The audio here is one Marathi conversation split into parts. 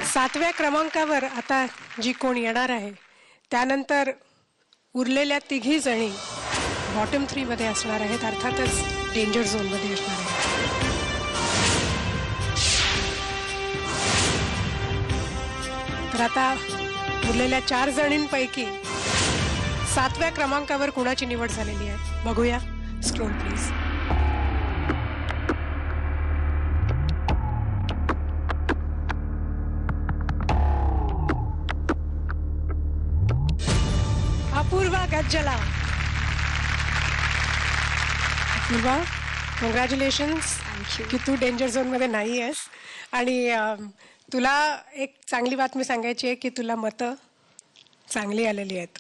7व्या क्रमांकावर आता जी कोण येणार आहे त्यानंतर उरलेल्या तिघी जणी बॉटम 3 मध्ये असणार आहेत, अर्थातच डेंजर झोन मध्ये असणार आहेत. तर आता उरलेल्या 4 जणींपैकी 7व्या क्रमांकावर कुणाची निवड झालेली आहे बघूया. Scroll please. Apurva Gajjala. Apurva, congratulations की तू डेंजर झोन मध्ये नाही आहेस. आणि तुला एक चांगली बातमी सांगायची आहे की तुला मतं चांगली आलेली आहेत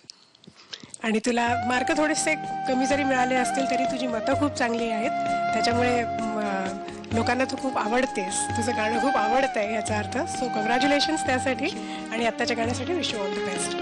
आणि तुला मार्क थोडेसे कमी जरी मिळाले असतील तरी तुझी मतं खूप चांगली आहेत. त्याच्यामुळे लोकांना तू खूप आवडतेस, तुझं गाणं खूप आवडतं आहे याचा अर्थ. सो कॉंग्रॅच्युलेशन्स त्यासाठी आणि आत्ताच्या गाण्यासाठी wish you all the best.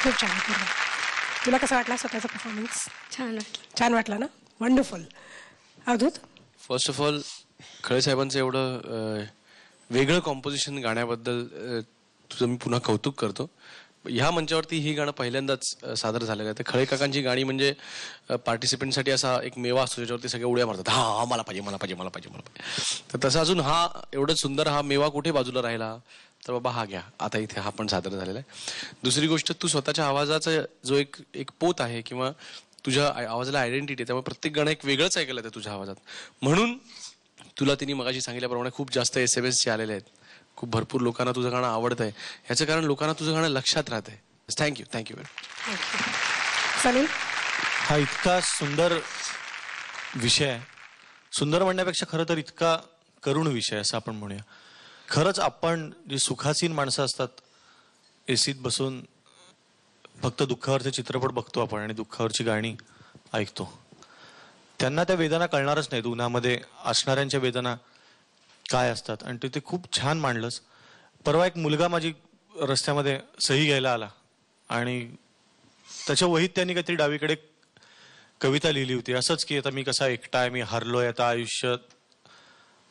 खूप छान. तुला कसं वाटला स्वतःचा परफॉर्मन्स? छान वाटला ना? Wonderful. Avdhoot, first of all Khale साहेबांचं एवढं वेगळं कॉम्पोजिशन गाण्याबद्दल तुझं मी पुन्हा कौतुक करतो. ह्या मंचावरती ही गाणं पहिल्यांदाच सादर झालं आहे. खळे काकांची गाणी म्हणजे पार्टिसिपेंटसाठी असा एक मेवा असतो ज्याच्यावरती सगळे उड्या मारतात, हा मला पाहिजे मला पाहिजे मला पाहिजे मला पाहिजे. तर तसं अजून हा एवढं सुंदर हा मेवा कुठे बाजूला राहिला, तर बाबा हा घ्या, आता इथे हा पण सादर झालेला आहे. दुसरी गोष्ट, तू स्वतःच्या आवाजाचा जो एक पोत आहे किंवा तुझ्या आवाजाला आयडेंटिटी आहे, त्यामुळे प्रत्येक गाणं एक वेगळंच ऐकायला येतं तुझ्या आवाजात. म्हणून तुला तिने मगाशी सांगितल्याप्रमाणे खूप जास्त SMS आलेले आहेत. खूप भरपूर लोकांना तुझं गाणं आवडतंय. ह्याचं कारण लोकांना तुझं गाणं लक्षात राहतंय. Thank you thank you. सलील, हा इतका सुंदर विषय आहे. सुंदर म्हणण्यापेक्षा खरं तर इतका करुण विषय असं आपण म्हणूया. खरंच आपण जी सुखासीन माणसं असतात, एसीत बसून फक्त दुःखावरचे चित्रपट बघतो आपण आणि दुःखावरची गाणी ऐकतो, त्यांना त्या वेदना कळणारच नाहीत. उन्हामध्ये असणाऱ्यांच्या वेदना काय असतात. आणि ते खूप छान मांडलंस. परवा एक मुलगा माझी रस्त्यामध्ये सही घ्यायला आला आणि त्याच्या वहीत त्यांनी काहीतरी डावीकडे कविता लिहिली होती, असंच की आता मी कसा एकटा आहे, मी हरलोय, आता आयुष्यात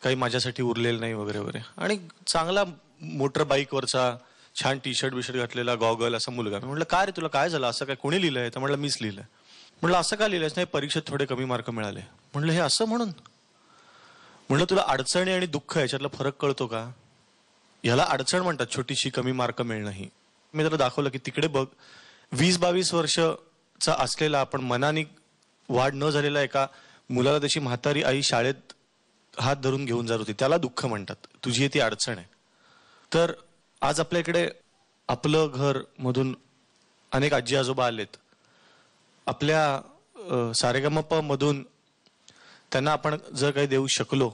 काही माझ्यासाठी उरलेलं नाही वगैरे वगैरे. आणि चांगला मोटर बाईकवरचा छान टी-शर्ट बिशर्ट घातलेला, गॉगल असा मुलगा. मी म्हटलं काय रे तुला काय झालं, असं काय कोणी लिहिलंय? तर म्हटलं मीच लिहिलंय. म्हटलं असं का लिहिलंयस? नाही परीक्षेत थोडे कमी मार्क मिळाले. म्हटलं हे असं म्हणून? म्हटलं तुला अडचणी आणि दुःख याच्यातला फरक कळतो का? ह्याला अडचण म्हणतात, छोटीशी कमी मार्क मिळणं ही. मी त्याला दाखवलं की तिकडे बघ, 20-22 वर्षाचा असलेला आपण मनाने वाढ न झालेला एका मुलाला त्याची म्हातारी आई शाळेत हात धरून घेऊन जात होती, त्याला दुःख म्हणतात. तुझी ती अडचण आहे. तर आज आपल्या इकडे आपलं घर मधून अनेक आजी आजोबा आलेत. आपल्या सारेगमप मधून त्यांना आपण जर काही देऊ शकलो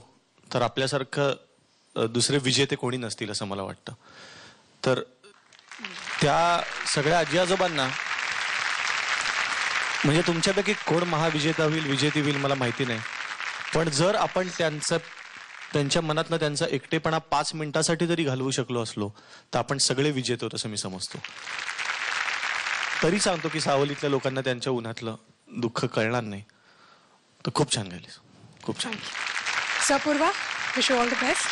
तर आपल्यासारखं दुसरे विजेते कोणी नसतील असं मला वाटतं. तर त्या सगळ्या आजी आजोबांना म्हणजे तुमच्यापैकी कोण महाविजेता होईल विजेती होईल मला माहिती नाही, पण जर आपण त्यांच्या मनातनं त्यांचा एकटेपणा 5 मिनिटासाठी जरी घालवू शकलो असलो तर आपण सगळे विजेते होत असं मी समजतो. तरी सांगतो की सावलीतल्या लोकांना त्यांच्या उन्हातलं दुःख कळणार नाही. तर खूप छान गायली, खूप छान. Sapurva, wish you all the best.